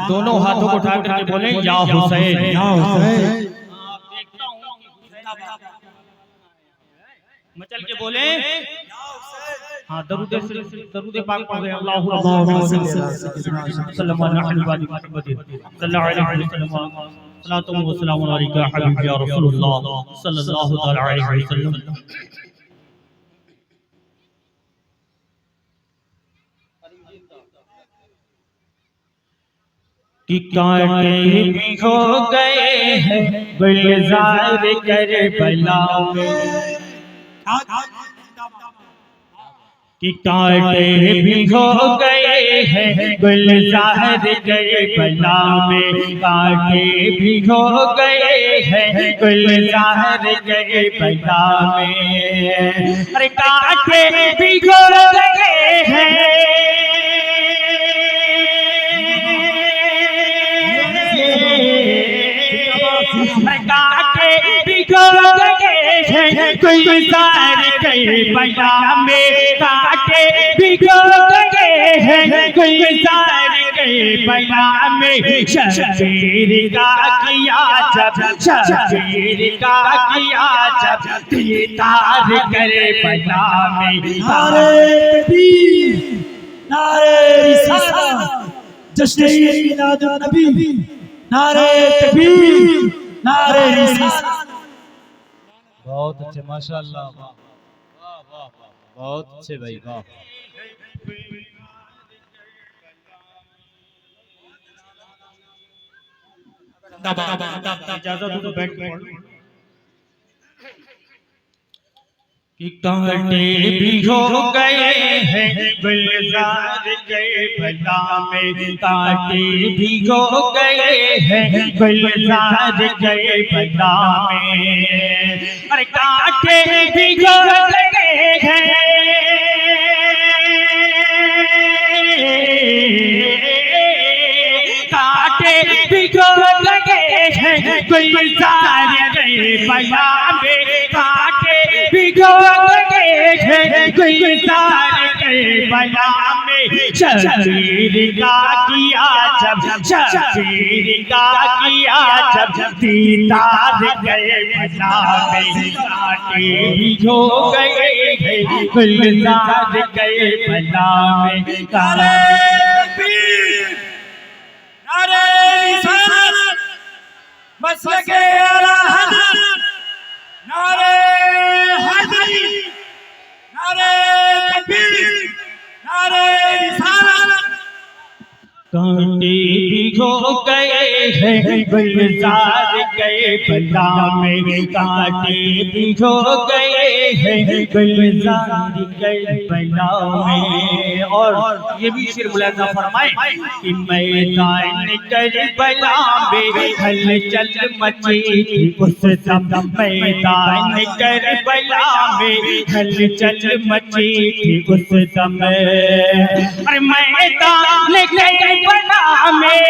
दोनों हाथों को उठा करके बोले या हुसैन। देखता हूं मचल के बोले हाँ दरूद पाक पढ़ रहे अल्लाहु सल्लल्लाहु अलैहि वसल्लम सलातो व सलाम अलैका हबीबी या रसूलुल्लाह सल्लल्लाहु अलैहि वसल्लम। कि कांटे भी हो गए हैं गुलजार करबला में, कि कांटे भी हो गए हैं गुलजार करबला में, कांटे भी हो गए हैं गुलजार करबला में। अरे कांटे भी हो गए हैं कांटे भिगो गए हैं गुलजार करबला में, कांटे भिगो गए हैं गुलजार करबला में। शबीर का किया जब शबीर का किया जब दीदार करबला में। नारे तकबीर, नारे रिसालत, जश्न मिलादुन नबी, नारे तकबीर, नारे रिसालत। बहुत अच्छे माशाअल्लाह, वाह वाह वाह, बहुत अच्छे भाई वाह। इजाजत हो तो बैठ के कि कांटे भी हो गए हैं गुलजार करबला में, कांटे भी हो गए हैं गुलजार करबला में। अरे कांटे भी हो गए हैं कांटे भी हो गए हैं गुलजार करबला में, कांटे भिगो गए हैं गुलजार करबला में। शबीर का किया जब शबीर का किया जब दीदार करबला में, कांटे भिगो गए हैं गुलजार करबला में। नारे तकबीर, नारे रिसालत, मसलके आला हज़रत, नारे हैदरी, नारे तकबीर, नारे रिसालत। कांटे भिगो गए हैं गुलजार करबला में, कांटे भिगो गए हैं गुलजार करबला में। और ये भी शेर मुलाजा फरमाए कि मैदान करबला में हलचल मची थी उस समय, मैदान करबला में हलचल मची थी उस समय। अरे मैदान करबला में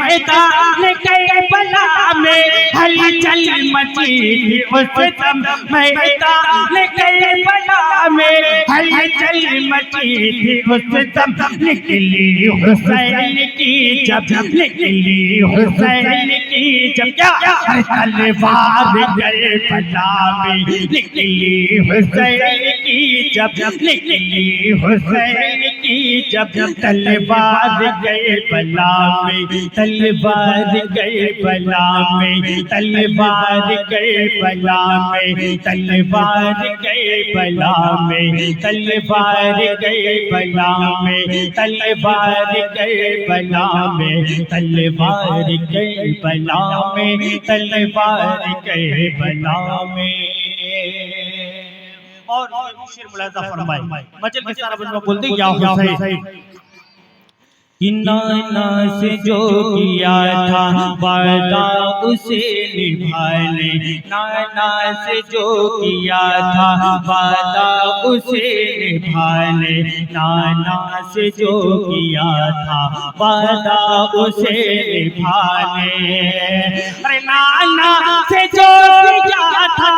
मैदान करबला में हलचल मची थी उस समय, मैदान करबला में हलचल मची थी उस समय। निकली हुसैन की जब निकली हुसैन की जब क्या तलवार करबला में, निकली हुसैन की जब निकली हुसैन की जब तलवार करबला में, तलवार करबला में, तलवार करबला में, तलवार करबला में, तलवार करबला में, तलवार करबला में, तलवार करबला में, तलवार करबला में। और शेर मुलाजा फरमाए मचल के सारा बंदा बोलते या हुसैन। कि नाना से जो किया था वादा उसे निभा ले, नाना से जो किया था वादा उसे निभा ले, नाना से जो किया था वादा उसे निभा ले। अरे नाना से जो किया था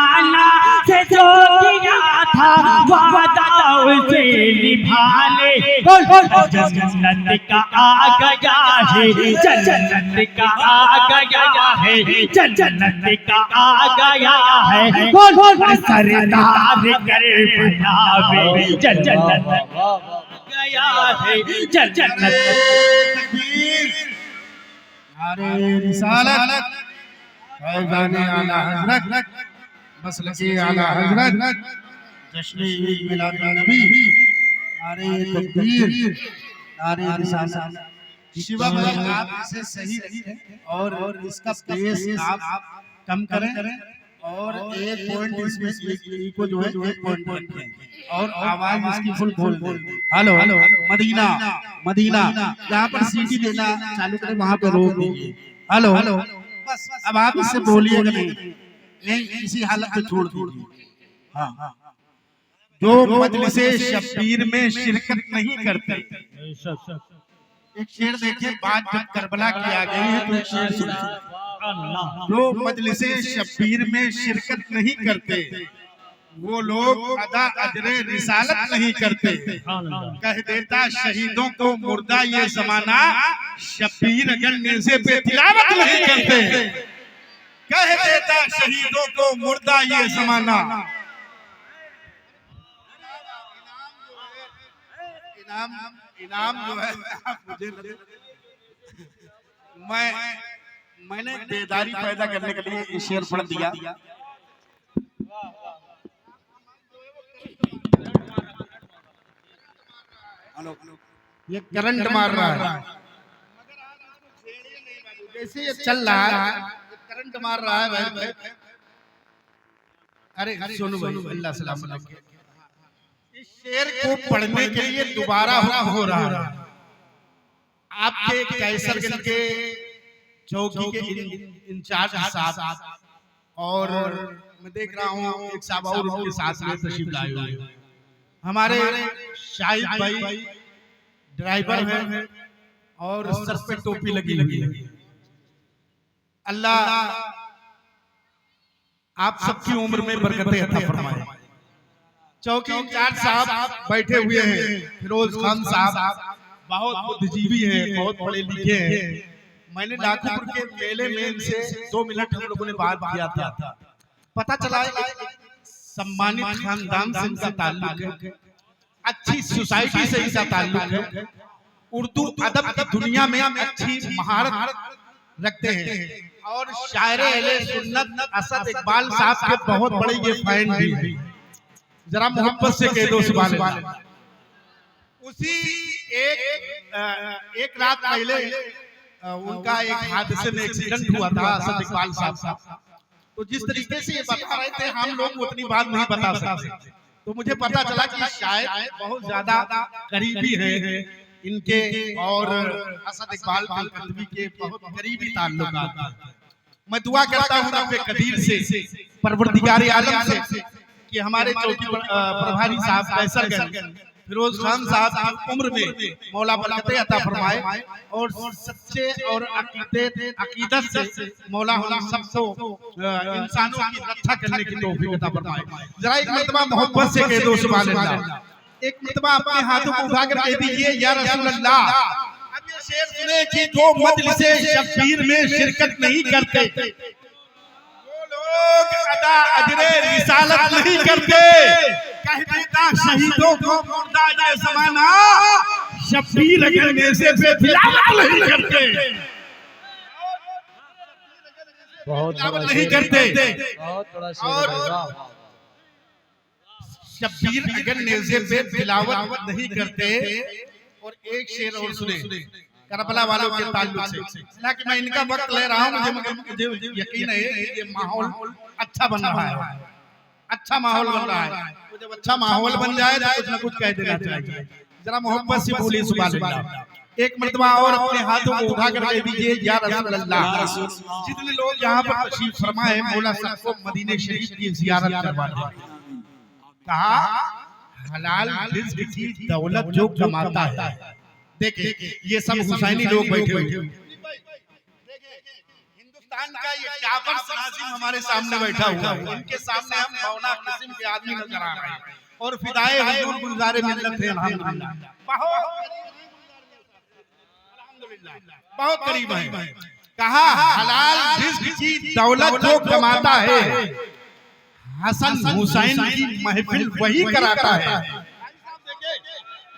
आना से जो किया था वादा उसे निभा ले। जन्नत का आ गया है, जन्नत का आ गया है, जन्नत का आ गया है। सरदार कर बनावे जन्नत गया है, जन्नत। नारे रिसालत, फैज़ाने आला हज़रत, मसलके आला हज़रत, जश्न ईद मिलाद नबी, नारे तकबीर, नारे रिसालत। शिवा भाई आप इसे सही रखें और इसका पेस आप कम करें और एक पॉइंट इसमें को जो है एक पॉइंट रखें और आवाज इसकी फुल खोल दें। हेलो मदीना मदीना, जहाँ पर सीटी देना चालू करें वहाँ पे रोक दीजिए। हेलो बस अब आप इससे बोलिएगा नहीं, इसी हालत में छोड़ दीजिए। हाँ, जो मजलिसे शब्बीर में शिरकत नहीं करते, एक शेर देखिए, बात जब करबला की आ गई है तो एक शेर सुनिए। जो मजलिसे शब्बीर में शिरकत नहीं करते वो लोग अदा अजरे रिसालत नहीं करते। कह देता शहीदों को मुर्दा ये जमाना, शब्बीर अगर नेज़े पे तिलावत नहीं करते। कह देता शहीदों को मुर्दा ये जमाना। इनाम जो है आप मुझे मैंने बेदारी पैदा करने के लिए ये शेर पढ़ दिया। ये करंट मार रहा है, जैसे ये चल रहा है करंट मार रहा है भाई। अरे सुनो भाई, अल्लाह सलाम अलैकुम। इस शेर को पढ़ने के लिए दोबारा हो रहा है। आपके कैसरगंज के चौकी के इंचार्ज साहब और मैं देख रहा हूँ एक साहब और उनके साथ में तशरीफ लाए हुए हैं। हमारे शाहिद भाई ड्राइवर हैं और सर पे टोपी लगी हुई है। अल्लाह आप सबकी उम्र में बरकतें अता फरमाए। चौकी इंचार्ज साहब बैठे हुए हैं, फिरोज खान साहब बहुत बुद्धिजीवी हैं, बहुत पढ़े लिखे हैं। मैंने लाखोपुर के मेले में इनसे 2 मिनट हम लोगों ने बात किया था। पता चला सम्मानित खानदान से इनका ताल्लुक है, अच्छी सोसाइटी से इनका ताल्लुक है, उर्दू अदब की दुनिया में अच्छी महारत रखते हैं और शायरे अहले सुन्नत असद इकबाल साहब के बहुत बड़े ये फैन भी हैं। जरा मोहब्बत से कह दो सुभान अल्लाह। उसी एक रात पहले उनका एक हादसे में एक्सीडेंट हुआ था असद इकबाल साहब का। तो जिस तरीके से ये बता रहे थे हम लोग उतनी बात नहीं बता सकते। तो मुझे पता चला कि शायद बहुत ज्यादा करीबी है इनके और असद इकबाल के बहुत करीबी ताल्लुकात। मैं दुआ करता हूँ रब्बे कदीर से, परवरदिगार आलम से कि हमारे चौकी प्रभारी साहब कैसरगंज फिरोज खान साहब की उम्र में मौला बरकतें अता फरमाए और सच्चे और अकीदत से मौला हम सबको इंसानों की रक्षा करने की तौफीक अता फरमाए। जरा एक मरतबा मोहब्बत से कह दो सुभान अल्लाह। एक मरतबा अपने हाथों को उठाकर कह दीजिए या रसूल अल्लाह। अब ये शेर सुने कि जो मजलिसे शब्बीर में शिरकत नहीं करते वो लोग अदा अजरे रिसालत नहीं करते। कह देता शहीदों को मुर्दा ये ज़माना, शब्बीर अगर नेज़े पे तिलावत नहीं करते। बहुत नहीं करते बहुत बड़ा शेर है। शब्बीर अगर नेज़े पे तिलावत नहीं करते। और एक शेर और सुने करबला वालों के ताल्लुक से, ना कि मैं इनका वक्त ले रहा हूँ, मुझे यकीन है ये माहौल अच्छा बन रहा है, अच्छा माहौल बन रहा है। जब अच्छा माहौल बन जाए तो कुछ ना कुछ कह देना चाहिए। जरा मोहब्बत से बोलिए सुभान अल्लाह। एक मरतबा और अपने हाथों को उठा कर कह दीजिए या रसूल अल्लाह। जितने लोग यहाँ पर तशरीफ फरमा है मौला सबको मदीने शरीफ की ज़ियारत करवा दें। कहा हलाल रिज़्क़ की दौलत जो कमाता है। देखिए ये सब हुसैनी लोग बैठे हुए हिंदुस्तान का ये टावर नाज़िम हमारे सामने बैठा हुआ है, इनके सामने हम मौला किस्म के आदमी नजर आ रहे हैं और फिदाए हुजूर गुलज़ारे मिल्लत है अल्हम्दुलिल्लाह, बहुत करीब है। कहा हलाल रिज़्क की दौलत जो कमाता है, हसन हुसैन की महफिल वही कराता है।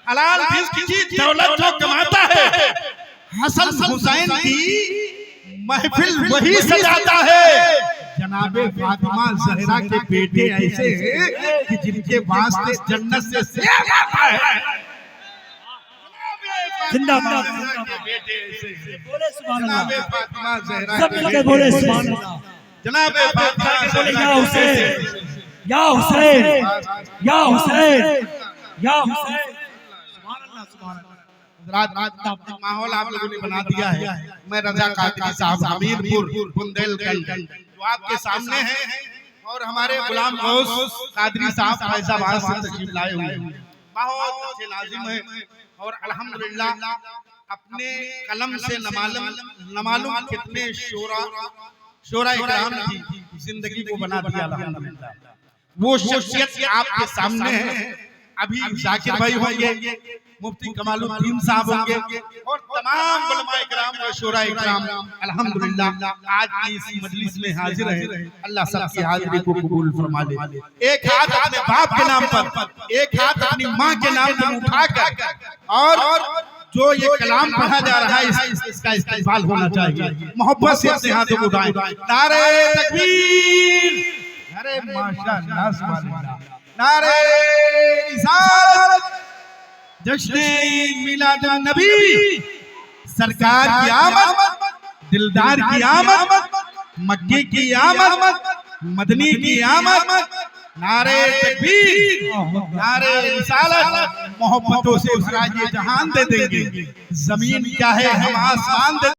हलाल रिज़्क की दौलत जो कमाता है, हसन हुसैन की महफिल वही सजाता है। जनाबे फातिमा ज़हरा के बेटे ऐसे हैं कि जिनके वास्ते जन्नत से सेब आता है। जिंदाबाद बोले सुभान अल्लाह, जनाबे फातिमा ज़हरा सब मिलकर बोले सुभान अल्लाह। जनाबे फातिमा बोले ज़हरा या हुसैन या हुसैन या हुसैन या हुसैन। रात माहौल आप लोगों ने बना दिया है। मैं रजा कादरी साहब हमीरपुर बुंदेलखंड जो आपके सामने है और हमारे गुलाम गौस कादरी साहब फैजाबाद से तशरीफ लाए हुए हैं। बहुत अच्छे नाज़िम हैं और अल्हम्दुलिल्लाह अपने कलम से नमालूम कितने शोरा इकराम की जिंदगी को बना दिया अल्हम्दुलिल्लाह। वो शख्सियत आपके सामने है। अभी जाकिर भाई होंगे, मुफ्ती कमालुद्दीन साहब होंगे और तमाम उलमा इकराम और शोरा इकराम अल्हम्दुलिल्लाह आज की इस मजलिस में हाजिर है। अल्लाह सबकी हाजिरी को कबूल फरमा ले। एक हाथ अपने बाप के नाम पर, एक हाथ अपनी माँ के नाम पर उठाकर और जो ये कलाम पढ़ा जा रहा है इसका इस्तेमाल होना चाहिए। मोहब्बत से अपने हाथों को उठाएं। नारे तकबीर, अरे माशाअल्लाह सुभान अल्लाह, नारे रिसालत, जश्न ईद मिलादुन नबी, सरकार की आमद, दिलदार की आमद, मक्के की आमद, मदनी की आमद। नारे तकबीर, नारे रिसालत, मोहब्बतों से भरा ये जहान दे देंगे। जमीन क्या है हम आसमान दे